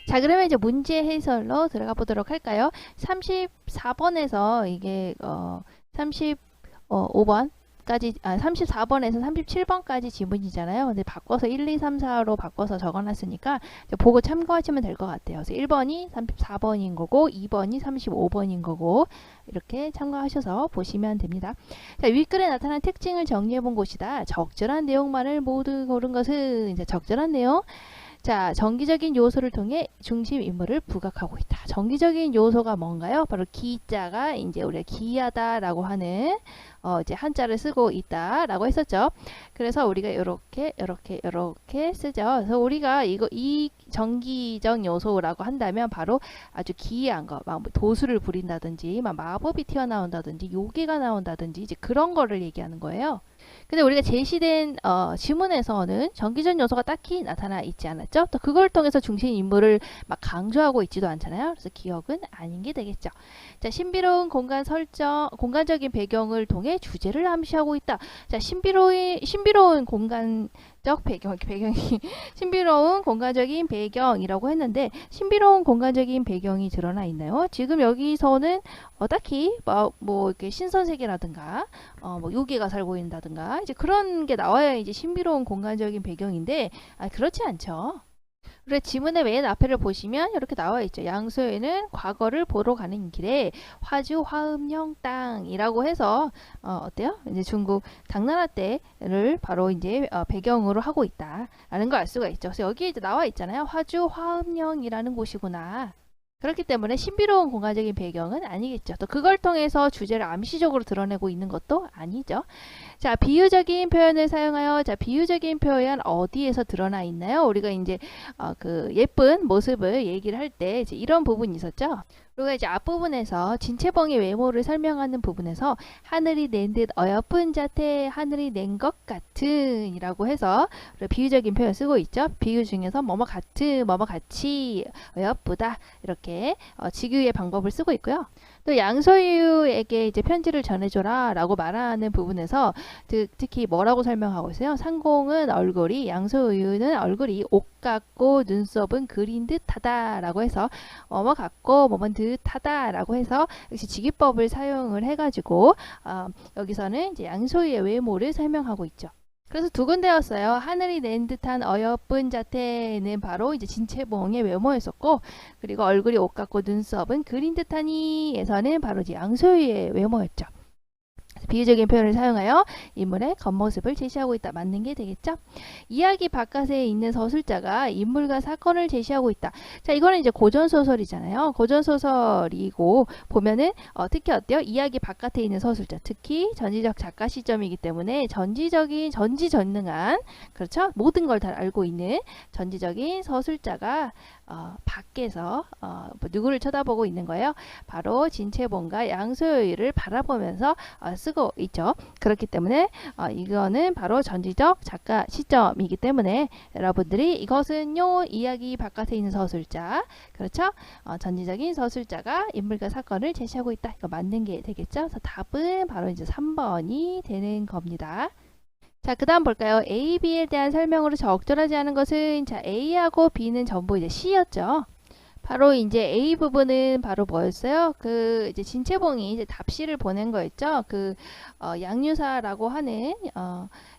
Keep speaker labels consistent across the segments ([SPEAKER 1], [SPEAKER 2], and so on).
[SPEAKER 1] 자, 그러면 이제 문제 해설로 들어가 보도록 할까요? 34번에서 이게 35번까지 34번에서 37번까지 지문이잖아요. 근데 바꿔서 1, 2, 3, 4로 바꿔서 적어놨으니까 보고 참고하시면 될 것 같아요. 그래서 1번이 34번인 거고 2번이 35번인 거고 이렇게 참고하셔서 보시면 됩니다. 자, 윗글에 나타난 특징을 정리해 본 곳이다. 적절한 내용만을 모두 고른 것은 이제 적절한 내용. 자, 정기적인 요소를 통해 중심 인물을 부각하고 있다. 정기적인 요소가 뭔가요? 바로 기자가 이제 우리가 기하다라고 하는 이제 한자를 쓰고 있다라고 했었죠. 그래서 우리가 이렇게 쓰죠. 그래서 우리가 이 정기적 요소라고 한다면 바로 아주 기이한 거, 막 도수를 부린다든지, 막 마법이 튀어나온다든지, 요괴가 나온다든지 이제 그런 거를 얘기하는 거예요. 근데 우리가 제시된 지문에서는 정기적 요소가 딱히 나타나 있지 않았죠? 또 그걸 통해서 중심 인물을 막 강조하고 있지도 않잖아요. 그래서 기억은 아닌 게 되겠죠. 자, 신비로운 공간 설정, 공간적인 배경을 통해 주제를 암시하고 있다. 자, 신비로운 공간적 배경이 신비로운 공간적인 배경이라고 했는데 신비로운 공간적인 배경이 드러나 있나요? 지금 여기서는 딱히 뭐 이렇게 신선세계라든가 뭐 요괴가 살고 있다든가 이제 그런 게 나와야 이제 신비로운 공간적인 배경인데 그렇지 않죠. 그래 지문의 맨 앞에를 보시면 이렇게 나와 있죠. 양소에는 과거를 보러 가는 길에 화주 화음령 땅이라고 해서 어때요? 이제 중국 당나라 때를 바로 이제 배경으로 하고 있다라는 걸 알 수가 있죠. 그래서 여기 이제 나와 있잖아요. 화주 화음령이라는 곳이구나. 그렇기 때문에 신비로운 공간적인 배경은 아니겠죠. 또 그걸 통해서 주제를 암시적으로 드러내고 있는 것도 아니죠. 자, 비유적인 표현을 사용하여 자, 비유적인 표현 어디에서 드러나 있나요? 우리가 이제 그 예쁜 모습을 얘기를 할 때 이런 부분이 있었죠. 우리가 이제 앞부분에서 진채봉의 외모를 설명하는 부분에서 하늘이 낸 듯 어여쁜 자태, 하늘이 낸 것 같은 이라고 해서 비유적인 표현 쓰고 있죠. 비유 중에서 뭐뭐 같은, 뭐뭐 같이, 어여쁘다 이렇게 직유의 방법을 쓰고 있고요. 또 양소유에게 이제 편지를 전해줘라 라고 말하는 부분에서 특히 뭐라고 설명하고 있어요? 상공은 얼굴이, 양소유는 얼굴이 옷 같고 눈썹은 그린 듯하다 라고 해서 뭐뭐 같고 뭐뭐 듯하다 라고 해서 역시 직유법을 사용을 해가지고 여기서는 이제 양소유의 외모를 설명하고 있죠. 그래서 두 군데였어요. 하늘이 낸 듯한 어여쁜 자태는 바로 이제 진채봉의 외모였었고, 그리고 얼굴이 옷 같고 눈썹은 그린 듯하니에서는 바로 이제 양소유의 외모였죠. 비유적인 표현을 사용하여 인물의 겉모습을 제시하고 있다. 맞는 게 되겠죠? 이야기 바깥에 있는 서술자가 인물과 사건을 제시하고 있다. 자, 이거는 이제 고전소설이잖아요. 고전소설이고 보면은 특히 어때요? 이야기 바깥에 있는 서술자, 특히 전지적 작가 시점이기 때문에 전지전능한 그렇죠? 모든 걸 다 알고 있는 전지적인 서술자가 밖에서 누구를 쳐다보고 있는 거예요? 바로 진채봉과 양소유를 바라보면서 쓰고 있죠. 그렇기 때문에 이거는 바로 전지적 작가 시점이기 때문에 여러분들이 이것은요 이야기 바깥에 있는 서술자 그렇죠? 전지적인 서술자가 인물과 사건을 제시하고 있다. 이거 맞는 게 되겠죠? 그래서 답은 바로 이제 3번이 되는 겁니다. 자, 그 다음 볼까요? A, B에 대한 설명으로 적절하지 않은 것은 자, A하고 B는 전부 이제 C였죠. 바로 이제 A 부분은 바로 뭐였어요? 그 이제 진채봉이 이제 답시를 보낸 거였죠. 그 양유사라고 하는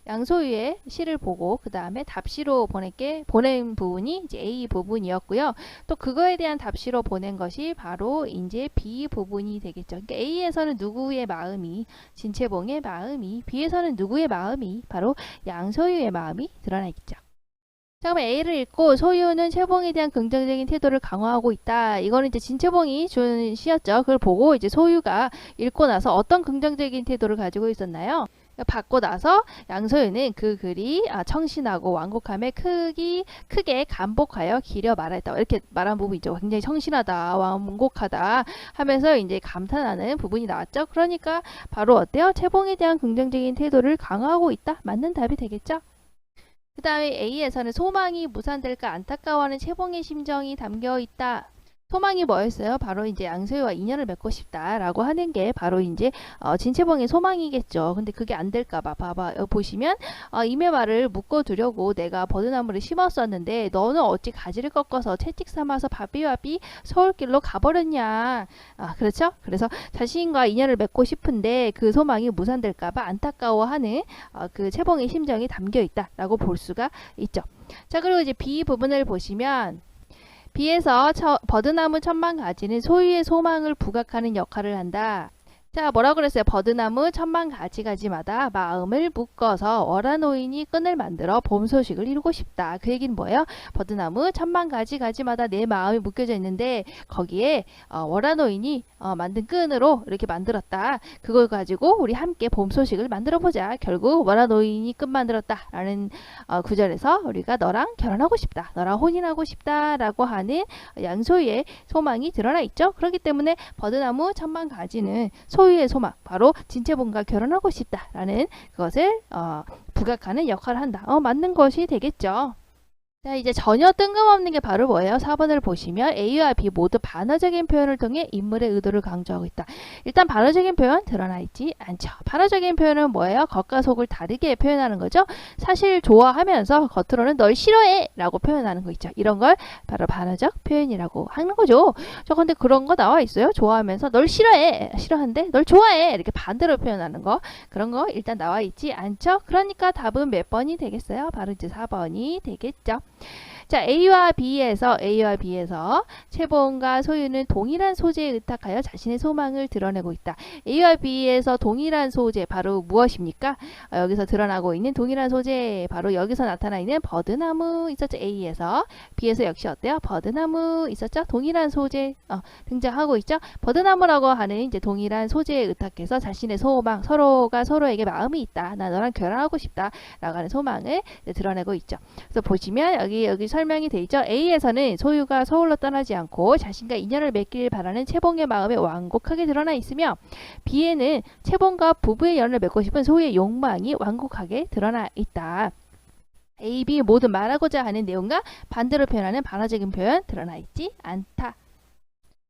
[SPEAKER 1] 양소유의 시를 보고 그 다음에 답시로 보낸 부분이 이제 A 부분이었고요. 또 그거에 대한 답시로 보낸 것이 바로 이제 B 부분이 되겠죠. 그러니까 A에서는 누구의 마음이 진채봉의 마음이 B에서는 누구의 마음이 바로 양소유의 마음이 드러나 있죠. 자, 그럼 A를 읽고 소유는 채봉에 대한 긍정적인 태도를 강화하고 있다. 이거는 이제 진채봉이 준 시였죠. 그걸 보고 이제 소유가 읽고 나서 어떤 긍정적인 태도를 가지고 있었나요? 받고 나서 양소유는 그 글이 청신하고 완곡함에 크게 감복하여 기려 말했다. 이렇게 말한 부분이죠. 굉장히 청신하다, 완곡하다 하면서 이제 감탄하는 부분이 나왔죠. 그러니까 바로 어때요? 채봉에 대한 긍정적인 태도를 강화하고 있다. 맞는 답이 되겠죠? 그 다음에 A에서는 소망이 무산될까 안타까워하는 채봉의 심정이 담겨 있다. 소망이 뭐였어요? 바로 이제 양소희와 인연을 맺고 싶다라고 하는 게 바로 이제 진채봉의 소망이겠죠. 근데 그게 안 될까봐 봐봐 보시면 임의 말을 묶어두려고 내가 버드나무를 심었었는데 너는 어찌 가지를 꺾어서 채찍 삼아서 바비바비 서울길로 가버렸냐. 그렇죠? 그래서 자신과 인연을 맺고 싶은데 그 소망이 무산될까봐 안타까워하는 그 채봉의 심정이 담겨 있다라고 볼 수가 있죠. 자, 그리고 이제 B 부분을 보시면 B에서 버드나무 천만 가지는 소유의 소망을 부각하는 역할을 한다. 자, 뭐라고 그랬어요? 버드나무 천만 가지마다 마음을 묶어서 월화노인이 끈을 만들어 봄 소식을 이루고 싶다. 그 얘기는 뭐예요? 버드나무 천만 가지마다 내 마음이 묶여져 있는데 거기에 월화노인이 만든 끈으로 이렇게 만들었다. 그걸 가지고 우리 함께 봄 소식을 만들어 보자. 결국 월화노인이 끈 만들었다 라는 구절에서 우리가 너랑 결혼하고 싶다. 너랑 혼인하고 싶다 라고 하는 양소희의 소망이 드러나 있죠. 그렇기 때문에 버드나무 천만 가지는 소유의 소망, 바로 진채봉과 결혼하고 싶다라는 그것을 부각하는 역할을 한다. 맞는 것이 되겠죠. 자, 이제 전혀 뜬금없는 게 바로 뭐예요? 4번을 보시면 A와 B 모두 반어적인 표현을 통해 인물의 의도를 강조하고 있다. 일단 반어적인 표현 드러나 있지 않죠. 반어적인 표현은 뭐예요? 겉과 속을 다르게 표현하는 거죠. 사실 좋아하면서 겉으로는 널 싫어해 라고 표현하는 거 있죠. 이런 걸 바로 반어적 표현이라고 하는 거죠. 저 근데 그런 거 나와 있어요. 좋아하면서 널 싫어해. 싫어하는데 널 좋아해. 이렇게 반대로 표현하는 거. 그런 거 일단 나와 있지 않죠. 그러니까 답은 몇 번이 되겠어요? 바로 이제 4번이 되겠죠. 자, A와 B에서 채봉과 소유는 동일한 소재에 의탁하여 자신의 소망을 드러내고 있다. A와 B에서 동일한 소재 바로 무엇입니까? 여기서 드러나고 있는 동일한 소재 바로 여기서 나타나 있는 버드나무 있었죠. A에서 B에서 역시 어때요? 버드나무 있었죠. 동일한 소재 등장하고 있죠. 버드나무라고 하는 이제 동일한 소재에 의탁해서 자신의 소망, 서로가 서로에게 마음이 있다. 나 너랑 결혼하고 싶다 라고 하는 소망을 드러내고 있죠. 그래서 보시면 여기 설명이 돼 있죠. A에서는 소유가 서울로 떠나지 않고 자신과 인연을 맺길 바라는 채봉의 마음이 완곡하게 드러나 있으며 B에는 채봉과 부부의 연을 맺고 싶은 소유의 욕망이 완곡하게 드러나 있다. A, B 모두 말하고자 하는 내용과 반대로 표현하는 반어적인 표현 드러나 있지 않다.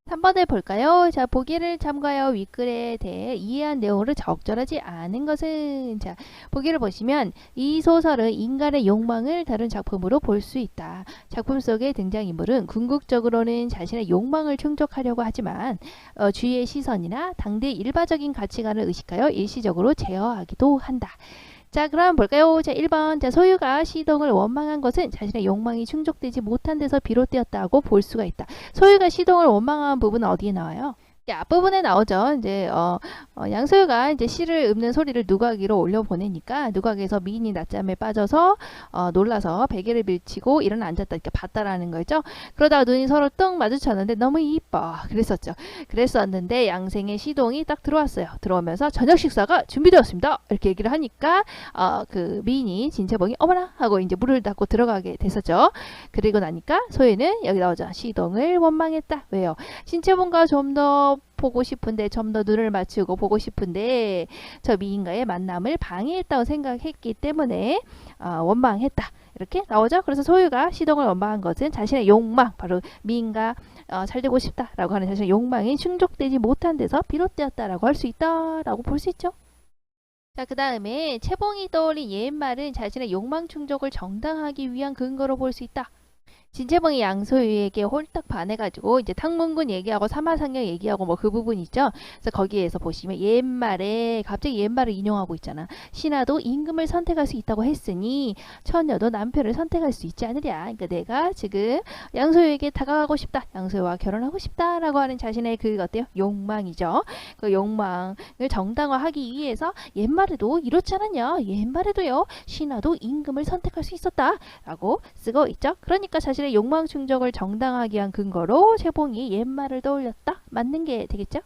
[SPEAKER 1] 3번을 볼까요? 자, 보기를 참고하여 윗글에 대해 이해한 내용으로 적절하지 않은 것은, 자, 보기를 보시면 이 소설은 인간의 욕망을 다룬 작품으로 볼 수 있다. 작품 속의 등장인물은 궁극적으로는 자신의 욕망을 충족하려고 하지만 주위의 시선이나 당대의 일반적인 가치관을 의식하여 일시적으로 제어하기도 한다. 자, 그럼 볼까요? 자, 1번. 자, 소유가 시동을 원망한 것은 자신의 욕망이 충족되지 못한 데서 비롯되었다고 볼 수가 있다. 소유가 시동을 원망한 부분은 어디에 나와요? 앞부분에 나오죠. 이제 양소유가 이제 시를 읊는 소리를 누각위로 올려보내니까 누각에서 미인이 낮잠에 빠져서 놀라서 베개를 밀치고 일어나 앉았다 이렇게 봤다라는 거죠. 그러다가 눈이 서로 뚱 마주쳤는데 너무 이뻐 그랬었는데 양생의 시동이 딱 들어왔어요. 들어오면서 저녁 식사가 준비되었습니다 이렇게 얘기를 하니까 그 미인이 진채봉이 어머나 하고 이제 물을 닫고 들어가게 됐었죠. 그리고 나니까 소유는 여기 나오죠. 시동을 원망했다. 왜요? 진채봉과 좀 더 보고 싶은데 좀 더 눈을 맞추고 보고 싶은데 저 미인과의 만남을 방해했다고 생각했기 때문에 원망했다. 이렇게 나오죠. 그래서 소유가 시동을 원망한 것은 자신의 욕망, 바로 미인과 잘 되고 싶다라고 하는 자신의 욕망이 충족되지 못한 데서 비롯되었다라고 할 수 있다라고 볼 수 있죠. 자, 그 다음에 채봉이 떠올린 옛말은 자신의 욕망 충족을 정당하기 위한 근거로 볼 수 있다. 진채봉이 양소유에게 홀딱 반해가지고 이제 탕문군 얘기하고 사마상경 얘기하고 뭐 그 부분 있죠. 그래서 거기에서 보시면 옛말에 갑자기 옛말을 인용하고 있잖아. 신하도 임금을 선택할 수 있다고 했으니 처녀도 남편을 선택할 수 있지 않으랴. 그러니까 내가 지금 양소유에게 다가가고 싶다. 양소유와 결혼하고 싶다라고 하는 자신의 그 어때요? 욕망이죠. 그 욕망을 정당화하기 위해서 옛말에도 이렇지 않았냐. 옛말에도요. 신하도 임금을 선택할 수 있었다라고 쓰고 있죠. 그러니까 자신의 욕망 충족을 정당하게 한 근거로 채봉이 옛말을 떠올렸다. 맞는 게 되겠죠?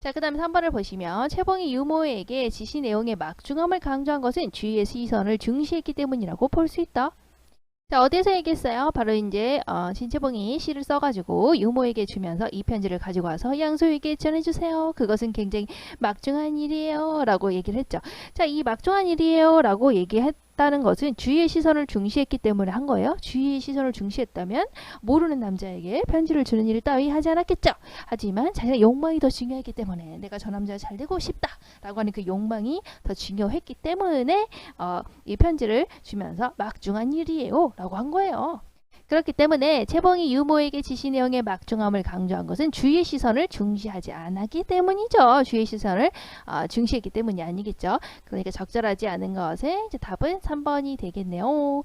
[SPEAKER 1] 자, 그 다음에 3번을 보시면 채봉이 유모에게 지시 내용의 막중함을 강조한 것은 주위의 시선을 중시했기 때문이라고 볼 수 있다. 자, 어디에서 얘기했어요? 바로 이제 진채봉이 시를 써가지고 유모에게 주면서 이 편지를 가지고 와서 양소유에게 전해주세요. 그것은 굉장히 막중한 일이에요 라고 얘기를 했죠. 자, 이 막중한 일이에요 라고 얘기했던 했다는 것은 주위의 시선을 중시했기 때문에 한 거예요. 주위의 시선을 중시했다면 모르는 남자에게 편지를 주는 일 따위 하지 않았겠죠. 하지만 자신의 욕망이 더 중요했기 때문에 내가 저 남자가 잘 되고 싶다라고 하는 그 욕망이 더 중요했기 때문에 이 편지를 주면서 막중한 일이에요 라고 한 거예요. 그렇기 때문에 채봉이 유모에게 지시 내용의 막중함을 강조한 것은 주위의 시선을 중시하지 않았기 때문이죠. 주위의 시선을 중시했기 때문이 아니겠죠. 그러니까 적절하지 않은 것은 이제 답은 3번이 되겠네요.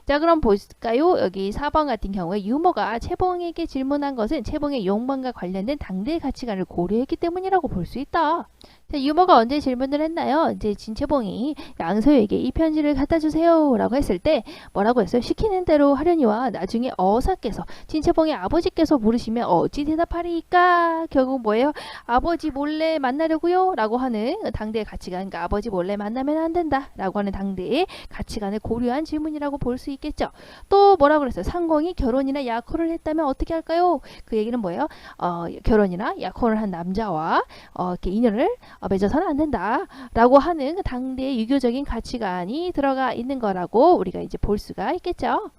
[SPEAKER 1] 자, 그럼 볼까요? 여기 4번 같은 경우에 유모가 채봉에게 질문한 것은 채봉의 욕망과 관련된 당대의 가치관을 고려했기 때문이라고 볼 수 있다. 자, 유모가 언제 질문을 했나요? 이제 진채봉이 양서유에게 이 편지를 갖다 주세요 라고 했을 때 뭐라고 했어요? 시키는 대로 하려니와 나중에 어사께서 진채봉의 아버지께서 물으시면 어찌 대답하리까? 결국 뭐예요? 아버지 몰래 만나려고요? 라고 하는 당대의 가치관, 그러니까 아버지 몰래 만나면 안 된다 라고 하는 당대의 가치관을 고려한 질문이라고 볼 수 있겠죠. 또 뭐라고 그랬어요? 상공이 결혼이나 약혼을 했다면 어떻게 할까요? 그 얘기는 뭐예요? 결혼이나 약혼을 한 남자와 이렇게 인연을 맺어서는 안 된다 라고 하는 당대의 유교적인 가치관이 들어가 있는 거라고 우리가 이제 볼 수가 있겠죠.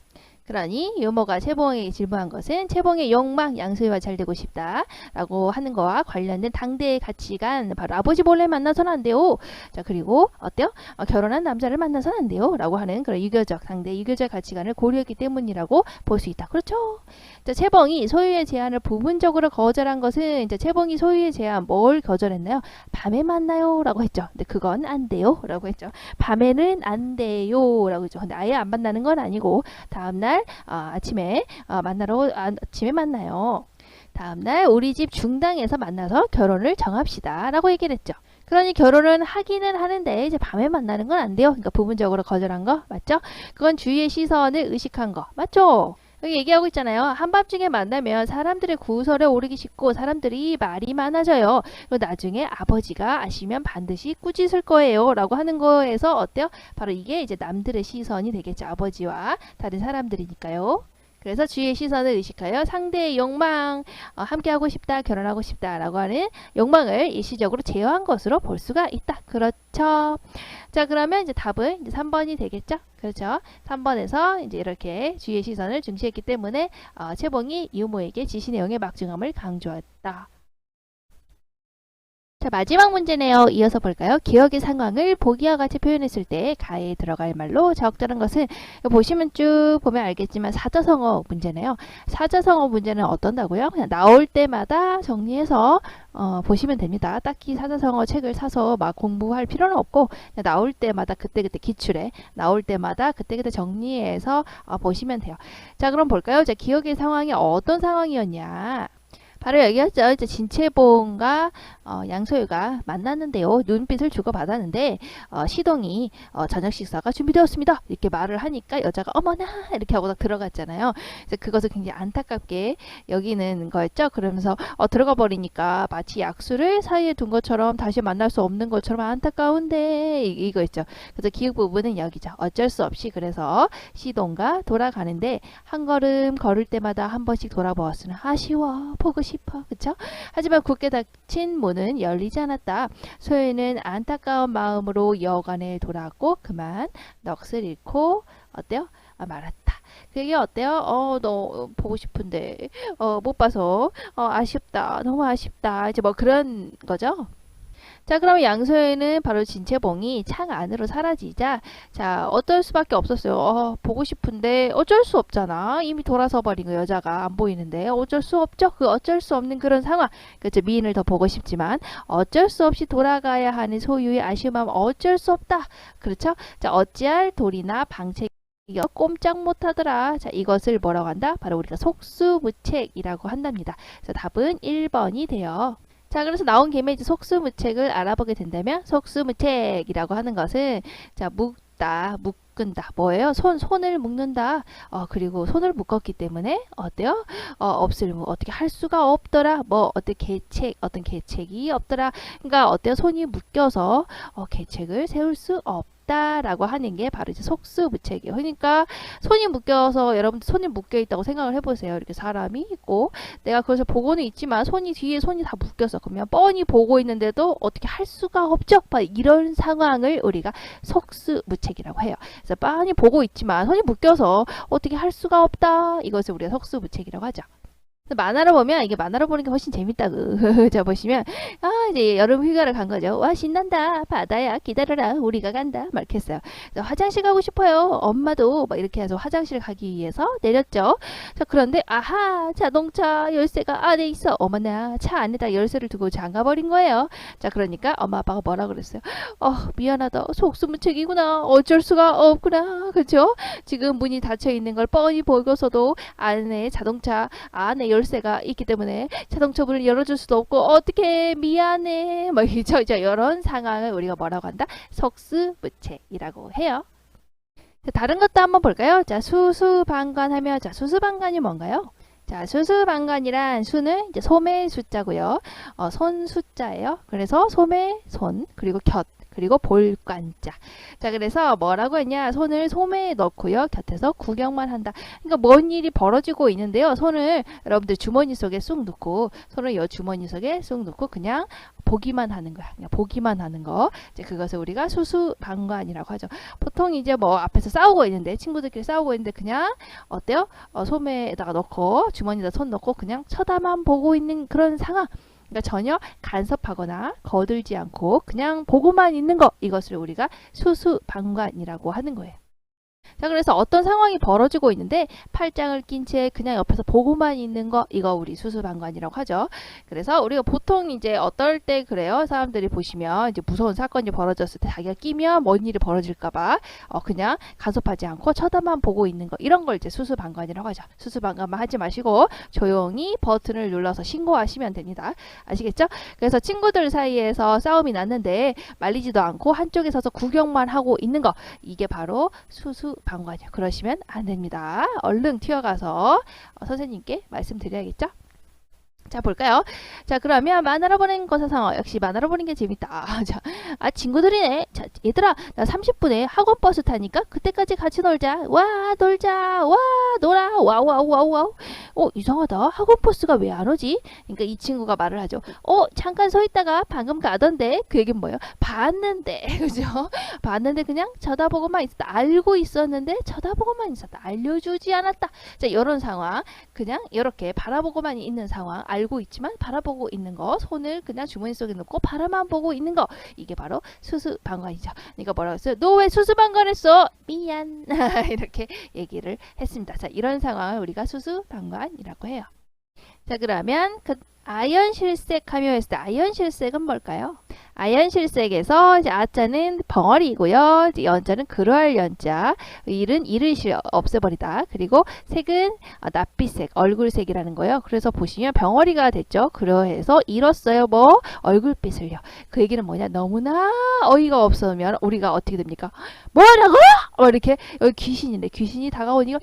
[SPEAKER 1] 그러니 유모가 채봉에게 질문한 것은 채봉의 욕망, 양소희와 잘 되고 싶다 라고 하는 거와 관련된 당대의 가치관, 바로 아버지 몰래 만나서는 안 돼요. 자, 그리고 어때요? 결혼한 남자를 만나서는 안 돼요 라고 하는 그런 유교적, 당대의 유교적 가치관을 고려했기 때문이라고 볼 수 있다. 그렇죠? 자, 채봉이 소유의 제안을 부분적으로 거절한 것은 이제 채봉이 소유의 제안 뭘 거절했나요? 밤에 만나요 라고 했죠. 근데 그건 안 돼요 라고 했죠. 밤에는 안 돼요 라고 했죠. 근데 아예 안 만나는 건 아니고 다음날 아침에 아침에 만나요. 다음날 우리 집 중당에서 만나서 결혼을 정합시다 라고 얘기를 했죠. 그러니 결혼은 하기는 하는데 이제 밤에 만나는 건 안 돼요. 그러니까 부분적으로 거절한 거 맞죠? 그건 주위의 시선을 의식한 거 맞죠? 여기 얘기하고 있잖아요. 한밤중에 만나면 사람들의 구설에 오르기 쉽고 사람들이 말이 많아져요. 그리고 나중에 아버지가 아시면 반드시 꾸짖을 거예요 라고 하는 거에서 어때요? 바로 이게 이제 남들의 시선이 되겠죠. 아버지와 다른 사람들이니까요. 그래서 주위의 시선을 의식하여 상대의 욕망, 함께하고 싶다, 결혼하고 싶다 라고 하는 욕망을 일시적으로 제어한 것으로 볼 수가 있다. 그렇죠. 자, 그러면 이제 답은 이제 3번이 되겠죠. 그렇죠. 3번에서 이제 이렇게 주위의 시선을 중시했기 때문에 채봉이 유모에게 지시 내용의 막중함을 강조했다. 자, 마지막 문제네요. 이어서 볼까요? 기억의 상황을 보기와 같이 표현했을 때 가에 들어갈 말로 적절한 것은 보시면 쭉 보면 알겠지만 사자성어 문제네요. 사자성어 문제는 어떤다고요? 그냥 나올 때마다 정리해서 보시면 됩니다. 딱히 사자성어 책을 사서 막 공부할 필요는 없고 그냥 나올 때마다 그때그때 기출에 나올 때마다 그때그때 정리해서 보시면 돼요. 자, 그럼 볼까요? 자, 기억의 상황이 어떤 상황이었냐? 바로 여기였죠. 이제 진채봉과 양소유가 만났는데요. 눈빛을 주고받았는데 시동이 저녁 식사가 준비되었습니다. 이렇게 말을 하니까 여자가 어머나 이렇게 하고 딱 들어갔잖아요. 그래서 그것을 굉장히 안타깝게 여기는 거였죠. 그러면서 들어가 버리니까 마치 약수를 사이에 둔 것처럼 다시 만날 수 없는 것처럼 안타까운데 이거 있죠. 그래서 기억 부분은 여기죠. 어쩔 수 없이 그래서 시동과 돌아가는데 한 걸음 걸을 때마다 한 번씩 돌아보았으나 아쉬워 보고 싶어. 그쵸? 하지만 굳게 닫힌 문은 열리지 않았다. 소유는 안타까운 마음으로 여관에 돌아왔고 그만 넋을 잃고 어때요? 말았다. 그게 어때요? 너 보고 싶은데 못 봐서 아쉽다. 너무 아쉽다. 이제 뭐 그런 거죠. 자, 그럼 양소연은 바로 진채봉이 창 안으로 사라지자 자, 어떨 수밖에 없었어요. 보고 싶은데 어쩔 수 없잖아. 이미 돌아서 버린 거 여자가 안 보이는데 어쩔 수 없죠. 그 어쩔 수 없는 그런 상황. 그렇죠. 미인을 더 보고 싶지만 어쩔 수 없이 돌아가야 하는 소유의 아쉬움함 어쩔 수 없다. 그렇죠. 자, 어찌할 도리나 방책 이거 꼼짝 못하더라. 자, 이것을 뭐라고 한다? 바로 우리가 속수무책이라고 한답니다. 그래서 답은 1번이 돼요. 자, 그래서 나온 김에 이제 속수무책을 알아보게 된다면 속수무책이라고 하는 것은 자, 묶다, 묶은다. 뭐예요? 손을 묶는다. 그리고 손을 묶었기 때문에 어때요? 어떻게 할 수가 없더라. 뭐 어떤 계책이 없더라. 그러니까 어때요? 손이 묶여서 계책을 세울 수 없다. 있다라고 하는 게 바로 이제 속수무책이에요. 그러니까 손이 묶여서 여러분들 손이 묶여 있다고 생각을 해보세요. 이렇게 사람이 있고 내가 그것을 보고는 있지만 손이 뒤에 손이 다 묶여서 그러면 뻔히 보고 있는데도 어떻게 할 수가 없죠. 이런 상황을 우리가 속수무책이라고 해요. 그래서 뻔히 보고 있지만 손이 묶여서 어떻게 할 수가 없다. 이것을 우리가 속수무책이라고 하죠. 만화로 보면 이게 만화로 보는 게 훨씬 재밌다고. 자 보시면 이제 여름 휴가를 간 거죠. 와 신난다 바다야 기다려라 우리가 간다 막 이렇게 했어요. 화장실 가고 싶어요. 엄마도 막 이렇게 해서 화장실 가기 위해서 내렸죠. 자 그런데 아하 자동차 열쇠가 안에 있어. 어머나 차 안에다 열쇠를 두고 잠가버린 거예요. 자 그러니까 엄마 아빠가 뭐라 그랬어요. 미안하다 속수무책이구나 어쩔 수가 없구나. 그렇죠? 지금 문이 닫혀 있는 걸 뻔히 보고서도 안에 자동차 안에 열쇠가 있기 때문에 자동차 문을 열어줄 수도 없고 어떻게 미안해 뭐 이런 상황을 우리가 뭐라고 한다? 속수무책이라고 해요. 다른 것도 한번 볼까요? 자 수수방관 하면 자 수수방관이 뭔가요? 자 수수방관이란 수는 이제 소매 숫자고요. 손 숫자예요. 그래서 소매 손 그리고 곁 그리고 볼관자. 자 그래서 뭐라고 했냐 손을 소매에 넣고요 곁에서 구경만 한다. 그러니까 뭔 일이 벌어지고 있는데요 손을 여러분들 주머니 속에 쑥 넣고 손을 이 주머니 속에 쑥 넣고 그냥 보기만 하는 거야. 그냥 보기만 하는 거. 이제 그것을 우리가 수수방관이라고 하죠. 보통 이제 뭐 앞에서 싸우고 있는데 친구들끼리 싸우고 있는데 그냥 어때요? 소매에다가 넣고 주머니에다 손 넣고 그냥 쳐다만 보고 있는 그런 상황. 그러니까 전혀 간섭하거나 거들지 않고 그냥 보고만 있는 거 이것을 우리가 수수방관이라고 하는 거예요. 자 그래서 어떤 상황이 벌어지고 있는데 팔짱을 낀 채 그냥 옆에서 보고만 있는 거 이거 우리 수수방관이라고 하죠. 그래서 우리가 보통 이제 어떨 때 그래요. 사람들이 보시면 이제 무서운 사건이 벌어졌을 때 자기가 끼면 뭔 일이 벌어질까봐 그냥 간섭하지 않고 쳐다만 보고 있는 거 이런 걸 이제 수수방관이라고 하죠. 수수방관만 하지 마시고 조용히 버튼을 눌러서 신고하시면 됩니다. 아시겠죠? 그래서 친구들 사이에서 싸움이 났는데 말리지도 않고 한쪽에 서서 구경만 하고 있는 거 이게 바로 수수방관이요. 그러시면 안 됩니다. 얼른 튀어가서 선생님께 말씀드려야겠죠? 자 볼까요? 자 그러면 만화로 보는 거사상어 역시 만화로 보는 게 재밌다. 자, 친구들이네. 자 얘들아 나 30분에 학원 버스 타니까 그때까지 같이 놀자. 와 놀자. 와 놀아. 와우. 이상하다. 학원 버스가 왜 안 오지? 그러니까 이 친구가 말을 하죠. 잠깐 서 있다가 방금 가던데 그 얘기는 뭐예요? 봤는데 그죠? 봤는데 그냥 쳐다보고만 있었다. 알고 있었는데 쳐다보고만 있었다. 알려주지 않았다. 자 이런 상황 그냥 이렇게 바라보고만 있는 상황 알고 있지만 바라보고 있는 거 손을 그냥 주머니 속에 넣고 바라만 보고 있는 거 이게 바로 수수방관이죠. 그러니까 뭐라고 했어요? 너 왜 수수방관했어? 미안 이렇게 얘기를 했습니다. 자 이런 상황을 우리가 수수방관이라고 해요. 자 그러면 아연실색 하며 했을 때 아연실색은 뭘까요? 아연실색에서 이제 아자는 벙어리이고요. 이제 연자는 그러할 연자. 일은 이를 없애버리다. 그리고 색은 낯빛색, 얼굴색이라는 거예요. 그래서 보시면 벙어리가 됐죠. 그러해서 잃었어요. 뭐 얼굴빛을요. 그 얘기는 뭐냐? 너무나 어이가 없으면 우리가 어떻게 됩니까? 뭐라고? 이렇게 여기 귀신인데 귀신이 다가오니까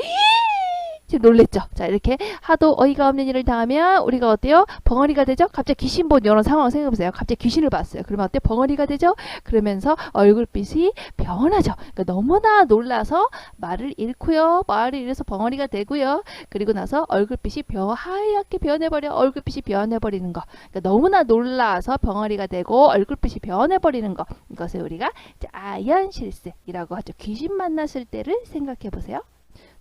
[SPEAKER 1] 지금 놀랬죠? 자 이렇게 하도 어이가 없는 일을 당하면 우리가 어때요? 벙어리가 되죠? 갑자기 귀신 본 이런 상황을 생각해보세요. 갑자기 귀신을 봤어요. 그러면 어때? 벙어리가 되죠? 그러면서 얼굴빛이 변하죠. 그러니까 너무나 놀라서 말을 잃고요. 말을 잃어서 벙어리가 되고요. 그리고 나서 얼굴빛이 하얗게 변해버려. 얼굴빛이 변해버리는 거. 그러니까 너무나 놀라서 벙어리가 되고 얼굴빛이 변해버리는 거. 이것을 우리가 이제 아연실색이라고 하죠. 귀신 만났을 때를 생각해보세요.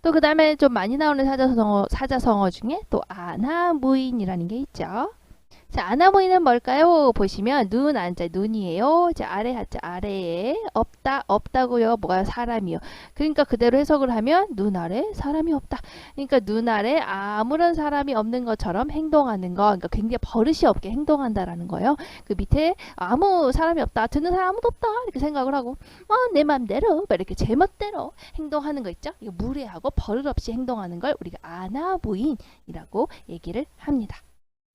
[SPEAKER 1] 또 그 다음에 좀 많이 나오는 사자성어 중에 또 아나무인이라는 게 있죠. 자, 아나무인은 뭘까요? 보시면 눈 안자 눈이에요. 자, 아래 하자 아래에 없다 없다고요. 뭐가 사람이요. 그러니까 그대로 해석을 하면 눈 아래 사람이 없다. 그러니까 눈 아래 아무런 사람이 없는 것처럼 행동하는 거. 그러니까 굉장히 버릇이 없게 행동한다라는 거예요. 그 밑에 아무 사람이 없다. 듣는 사람 아무도 없다. 이렇게 생각을 하고 내 맘대로 이렇게 제멋대로 행동하는 거 있죠. 이거 무례하고 버릇 없이 행동하는 걸 우리가 아나무인이라고 얘기를 합니다.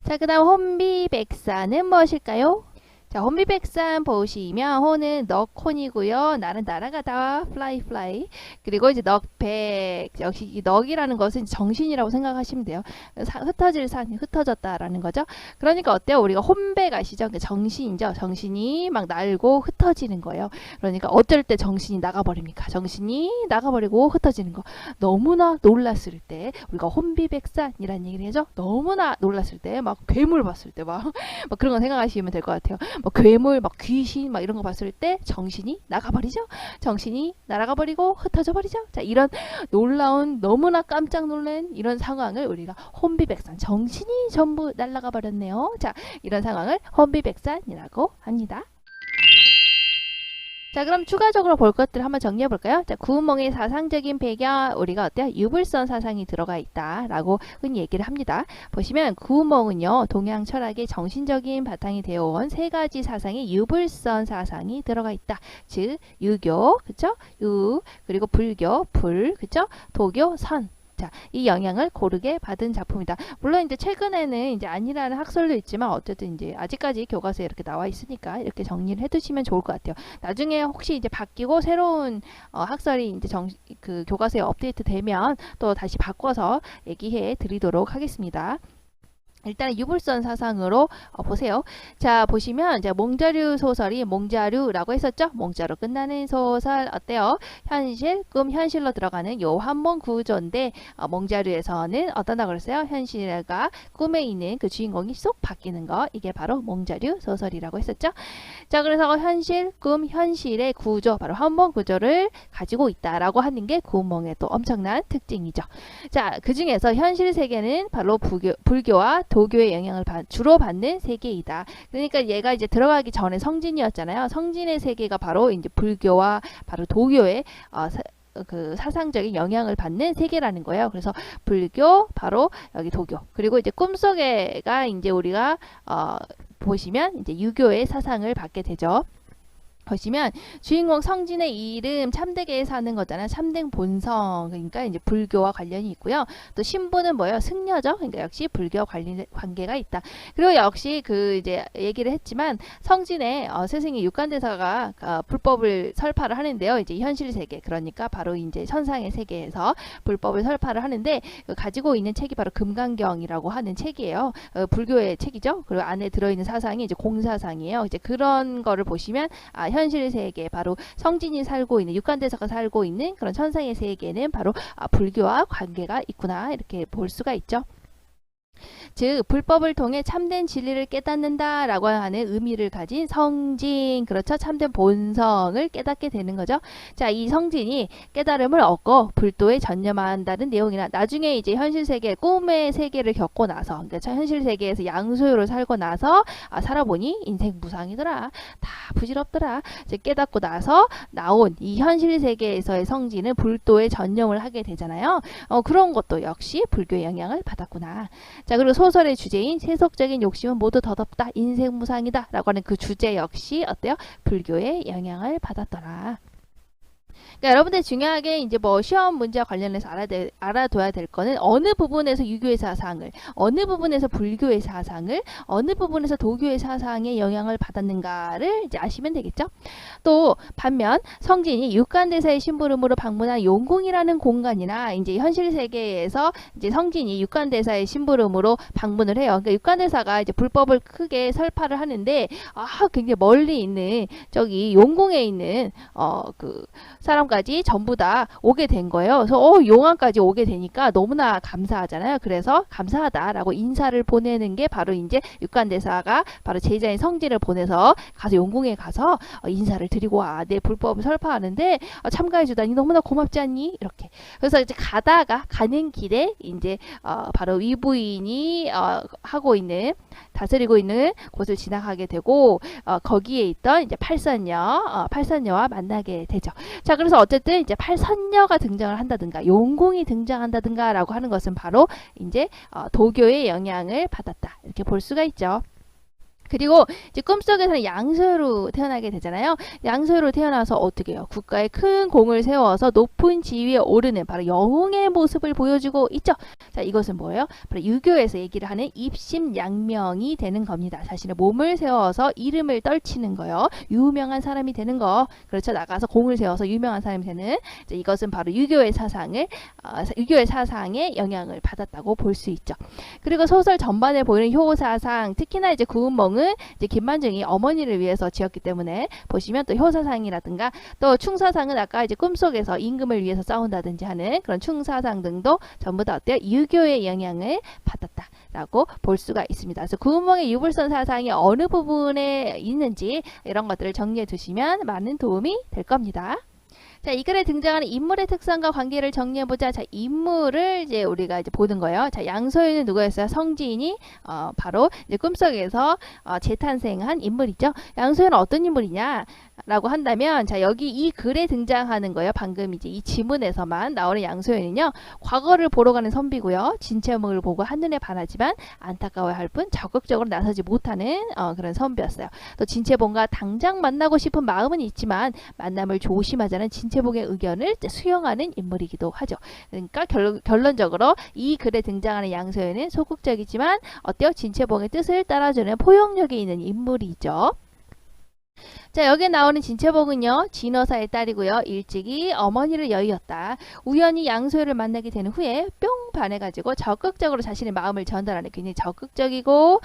[SPEAKER 1] 자, 그 다음 혼비백사는 무엇일까요? 자, 혼비백산 보시면 호는 넉혼이고요. 나는 날아가다 fly fly. 그리고 이제 넉백 역시 이 넉이라는 것은 정신이라고 생각하시면 돼요. 흩어질 산이 흩어졌다라는 거죠. 그러니까 어때요? 우리가 혼백 아시죠? 정신이죠. 정신이 막 날고 흩어지는 거예요. 그러니까 어쩔 때 정신이 나가버립니까? 정신이 나가버리고 흩어지는 거. 너무나 놀랐을 때 우리가 혼비백산이라는 얘기를 해죠. 너무나 놀랐을 때 막 괴물 봤을 때 막 그런 거 생각하시면 될 것 같아요. 뭐 괴물, 막 귀신, 막 이런 거 봤을 때 정신이 나가버리죠. 정신이 날아가 버리고 흩어져 버리죠. 자, 이런 놀라운 너무나 깜짝 놀란 이런 상황을 우리가 혼비백산, 정신이 전부 날아가 버렸네요. 자, 이런 상황을 혼비백산이라고 합니다. 자, 그럼 추가적으로 볼 것들 한번 정리해 볼까요? 자, 구운몽의 사상적인 배경, 우리가 어때요? 유불선 사상이 들어가 있다라고 흔히 얘기를 합니다. 보시면 구운몽은요, 동양 철학의 정신적인 바탕이 되어온 세 가지 사상의 유불선 사상이 들어가 있다. 즉, 유교, 그쵸? 유, 그리고 불교, 불, 그쵸? 도교, 선. 자, 이 영향을 고르게 받은 작품이다. 물론 이제 최근에는 이제 아니라는 학설도 있지만 어쨌든 이제 아직까지 교과서에 이렇게 나와 있으니까 이렇게 정리를 해두시면 좋을 것 같아요. 나중에 혹시 이제 바뀌고 새로운 학설이 이제 그 교과서에 업데이트 되면 또 다시 바꿔서 얘기해 드리도록 하겠습니다. 일단 유불선 사상으로 보세요. 자, 보시면 이제 몽자류 소설이 몽자류라고 했었죠. 몽자로 끝나는 소설 어때요? 현실, 꿈, 현실로 들어가는 요 한번 구조인데 몽자류에서는 어떤다고 그랬어요? 현실과 꿈에 있는 그 주인공이 쏙 바뀌는 거, 이게 바로 몽자류 소설이라고 했었죠. 자, 그래서 현실, 꿈, 현실의 구조, 바로 한번 구조를 가지고 있다라고 하는 게 구운몽의 또 엄청난 특징이죠. 자, 그 중에서 현실 세계는 바로 불교와 도교의 영향을 주로 받는 세계이다. 그러니까 얘가 이제 들어가기 전에 성진이었잖아요. 성진의 세계가 바로 이제 불교와 바로 도교의 그 사상적인 영향을 받는 세계라는 거예요. 그래서 불교, 바로 여기 도교, 그리고 이제 꿈속에가 이제 우리가 보시면 이제 유교의 사상을 받게 되죠. 보시면 주인공 성진의 이름 참되게 사는 거잖아요. 참된 본성, 그러니까 이제 불교와 관련이 있고요. 또 신부는 뭐예요? 승려죠. 그러니까 역시 불교 관계가 있다. 그리고 역시 그 이제 얘기를 했지만 성진의 스승이 육간대사가 불법을 설파를 하는데요. 이제 현실 세계, 그러니까 바로 이제 천상의 세계에서 불법을 설파를 하는데 가지고 있는 책이 바로 금강경이라고 하는 책이에요. 불교의 책이죠. 그리고 안에 들어있는 사상이 이제 공사상이에요. 이제 그런 거를 보시면 현실 세계, 바로 성진이 살고 있는, 육간대사가 살고 있는 그런 천상의 세계는 바로 불교와 관계가 있구나, 이렇게 볼 수가 있죠. 즉 불법을 통해 참된 진리를 깨닫는다 라고 하는 의미를 가진 성진, 그렇죠? 참된 본성을 깨닫게 되는 거죠. 자, 이 성진이 깨달음을 얻고 불도에 전념한다는 내용이나, 나중에 이제 현실 세계, 꿈의 세계를 겪고 나서, 그러니까 현실 세계에서 양소유로 살고 나서 살아보니 인생 무상이더라, 다 부질없더라, 이제 깨닫고 나서 나온 이 현실 세계에서의 성진은 불도에 전념을 하게 되잖아요. 그런 것도 역시 불교의 영향을 받았구나. 자, 그리고 소설의 주제인 세속적인 욕심은 모두 덧없다, 인생 무상이다 라고 하는 그 주제 역시 어때요? 불교의 영향을 받았더라. 그러니까 여러분들 중요하게 이제 뭐 시험 문제와 관련해서 알아둬야 될 거는 어느 부분에서 유교의 사상을, 어느 부분에서 불교의 사상을, 어느 부분에서 도교의 사상의 영향을 받았는가를 이제 아시면 되겠죠. 또 반면 성진이 육간대사의 심부름으로 방문한 용궁이라는 공간이나 이제 현실 세계에서 이제 성진이 육간대사의 심부름으로 방문을 해요. 그러니까 육간대사가 이제 불법을 크게 설파를 하는데 굉장히 멀리 있는 저기 용궁에 있는 그 사람까지 전부 다 오게 된 거예요. 그래서 용왕까지 오게 되니까 너무나 감사하잖아요. 그래서 감사하다라고 인사를 보내는 게 바로 이제 육간대사가 바로 제자인 성진을 보내서 가서 용궁에 가서 인사를 드리고 와, 내 불법을 설파하는데 참가해 주다니 너무나 고맙지 않니? 이렇게. 그래서 이제 가는 길에 이제 바로 위부인이 하고 있는, 다스리고 있는 곳을 지나가게 되고 거기에 있던 이제 팔선녀와 만나게 되죠. 자, 그래서 어쨌든 이제 팔선녀가 등장을 한다든가 용궁이 등장한다든가 라고 하는 것은 바로 이제 도교의 영향을 받았다, 이렇게 볼 수가 있죠. 그리고 이제 꿈속에서는 양소유로 태어나게 되잖아요. 양소유로 태어나서 어떻게 해요? 국가에 큰 공을 세워서 높은 지위에 오르는 바로 영웅의 모습을 보여주고 있죠. 자, 이것은 뭐예요? 바로 유교에서 얘기를 하는 입심양명이 되는 겁니다. 자신의 몸을 세워서 이름을 떨치는 거요. 유명한 사람이 되는 거. 그렇죠. 나가서 공을 세워서 유명한 사람이 되는. 자, 이것은 바로 유교의 사상의 영향을 받았다고 볼 수 있죠. 그리고 소설 전반에 보이는 효사상, 특히나 이제 구운몽은 이제 김만중이 어머니를 위해서 지었기 때문에 보시면 또 효사상이라든가 또 충사상은 아까 이제 꿈속에서 임금을 위해서 싸운다든지 하는 그런 충사상 등도 전부 다 어때요? 유교의 영향을 받았다라고 볼 수가 있습니다. 그래서 구운몽의 유불선 사상이 어느 부분에 있는지 이런 것들을 정리해 두시면 많은 도움이 될 겁니다. 자, 이 글에 등장하는 인물의 특성과 관계를 정리해보자. 자, 인물을 이제 우리가 이제 보는 거예요. 자, 양소연은 누구였어요? 성지인이 바로 이제 꿈속에서 재탄생한 인물이죠. 양소연은 어떤 인물이냐? 라고 한다면, 자, 여기 이 글에 등장하는 거예요. 방금 이제 이 지문에서만 나오는 양소연은요, 과거를 보러 가는 선비고요. 진체목을 보고 한눈에 반하지만 안타까워할 뿐 적극적으로 나서지 못하는 그런 선비였어요. 또 진체봉과 당장 만나고 싶은 마음은 있지만 만남을 조심하자는 진체봉의 의견을 수용하는 인물이기도 하죠. 그러니까 결론적으로 이 글에 등장하는 양소연은 소극적이지만 어때요? 진체봉의 뜻을 따라주는 포용력이 있는 인물이죠. 자, 여기에 나오는 진체복은요, 진어사의 딸이고요. 일찍이 어머니를 여의었다. 우연히 양소연을 만나게 된 후에 뿅 반해가지고 적극적으로 자신의 마음을 전달하는, 굉장히 적극적이고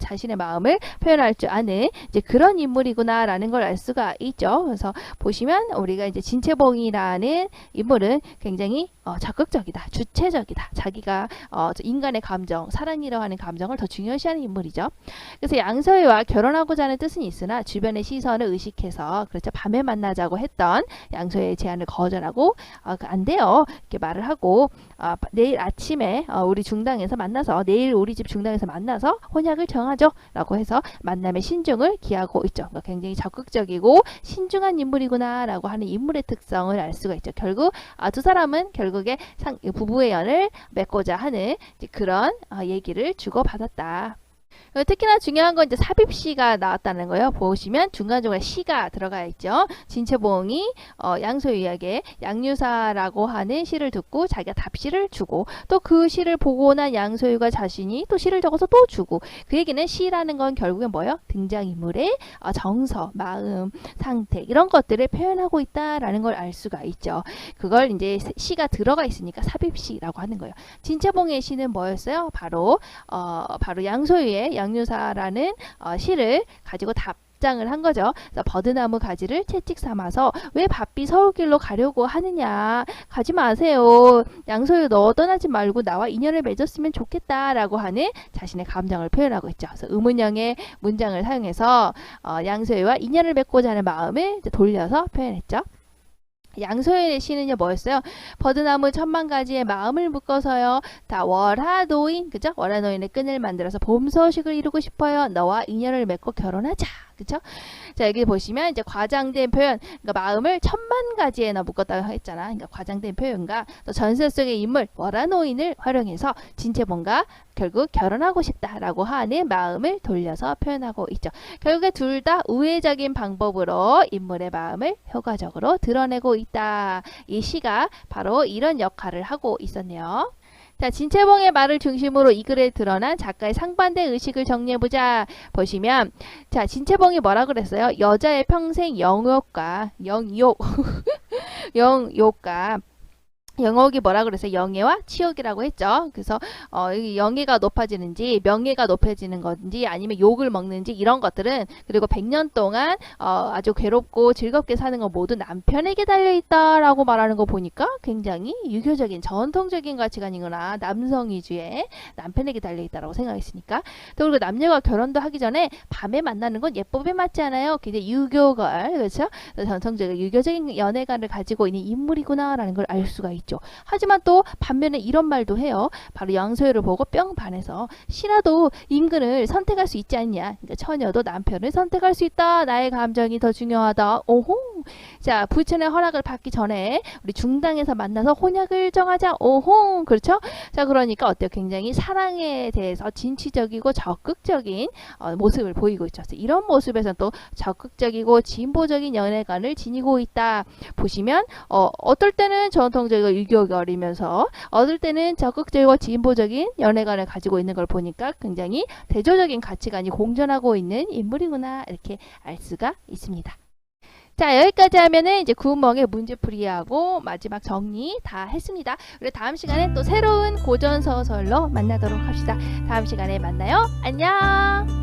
[SPEAKER 1] 자신의 마음을 표현할 줄 아는 이제 그런 인물이구나라는 걸 알 수가 있죠. 그래서 보시면 우리가 이제 진체복이라는 인물은 굉장히 적극적이다, 주체적이다. 자기가 인간의 감정, 사랑이라고 하는 감정을 더 중요시하는 인물이죠. 그래서 양소유와 결혼하고자 하는 뜻은 있으나 주변의 시선을 의식해서, 그렇죠, 밤에 만나자고 했던 양소유의 제안을 거절하고 안 돼요 이렇게 말을 하고 내일 아침에 우리 중당에서 만나서, 내일 우리 집 중당에서 만나서 혼약을 정하죠 라고 해서 만남의 신중을 기하고 있죠. 그러니까 굉장히 적극적이고 신중한 인물이구나 라고 하는 인물의 특성을 알 수가 있죠. 결국 두 사람은 결국에 부부의 연을 맺고자 하는 그런 얘기를 주고받았다. 특히나 중요한 건 이제 삽입시가 나왔다는 거예요. 보시면 중간중간 시가 들어가 있죠. 진체봉이 양소유에게 양유사라고 하는 시를 듣고 자기가 답시를 주고, 또 그 시를 보고 난 양소유가 자신이 또 시를 적어서 또 주고, 그 얘기는 시라는 건 결국엔 뭐예요? 등장인물의 정서, 마음, 상태 이런 것들을 표현하고 있다라는 걸 알 수가 있죠. 그걸 이제 시가 들어가 있으니까 삽입시라고 하는 거예요. 진체봉의 시는 뭐였어요? 바로 양소유의 양유사라는 시를 가지고 답장을 한 거죠. 버드나무 가지를 채찍 삼아서 왜 바삐 서울길로 가려고 하느냐, 가지 마세요. 양소유 너 떠나지 말고 나와 인연을 맺었으면 좋겠다라고 하는 자신의 감정을 표현하고 있죠. 그래서 의문형의 문장을 사용해서 양소유와 인연을 맺고자 하는 마음을 돌려서 표현했죠. 양소연의 시는요 뭐였어요? 버드나무 10,000가지의 마음을 묶어서요, 다 월하노인, 그죠? 월하노인의 끈을 만들어서 봄 소식을 이루고 싶어요. 너와 인연을 맺고 결혼하자. 그쵸? 자, 여기 보시면 이제 과장된 표현, 그러니까 마음을 10,000가지에나 묶었다고 했잖아. 그러니까 과장된 표현과 또 전설 속의 인물 월하노인을 활용해서 진체봉과 결국 결혼하고 싶다라고 하는 마음을 돌려서 표현하고 있죠. 결국에 둘 다 우회적인 방법으로 인물의 마음을 효과적으로 드러내고 있다. 이 시가 바로 이런 역할을 하고 있었네요. 자, 진체봉의 말을 중심으로 이 글에 드러난 작가의 상반된 의식을 정리해보자. 보시면, 자, 진체봉이 뭐라 그랬어요? 여자의 평생 영욕과 영옥이 뭐라 그랬어요? 영예와 치욕이라고 했죠. 그래서 영예가 높아지는지 명예가 높아지는 건지 아니면 욕을 먹는지 이런 것들은, 그리고 100년 동안 아주 괴롭고 즐겁게 사는 건 모두 남편에게 달려있다라고 말하는 거 보니까 굉장히 유교적인 전통적인 가치관이구나. 남성 위주의 남편에게 달려있다라고 생각했으니까. 또 그리고 남녀가 결혼도 하기 전에 밤에 만나는 건 예법에 맞지 않아요. 굉장히 유교걸, 그렇죠? 전통적인 유교적인 연애관을 가지고 있는 인물이구나 라는 걸 알 수가 있죠. 있죠. 하지만 또 반면에 이런 말도 해요. 바로 양소열을 보고 뿅 반해서 신하도 임금을 선택할 수 있지 않냐. 그러니까 처녀도 남편을 선택할 수 있다. 나의 감정이 더 중요하다. 오호. 자, 부친의 허락을 받기 전에 우리 중당에서 만나서 혼약을 정하자. 오호. 그렇죠? 자, 그러니까 어때요? 굉장히 사랑에 대해서 진취적이고 적극적인 모습을 보이고 있죠. 이런 모습에서 또 적극적이고 진보적인 연애관을 지니고 있다. 보시면 어떨 때는 전통적이고 유교가 어리면서 어떨 때는 적극적이고 진보적인 연애관을 가지고 있는 걸 보니까 굉장히 대조적인 가치관이 공존하고 있는 인물이구나 이렇게 알 수가 있습니다. 자, 여기까지 하면은 이제 구운멍의 문제풀이하고 마지막 정리 다 했습니다. 그리고 다음 시간에 또 새로운 고전서설로 만나도록 합시다. 다음 시간에 만나요. 안녕.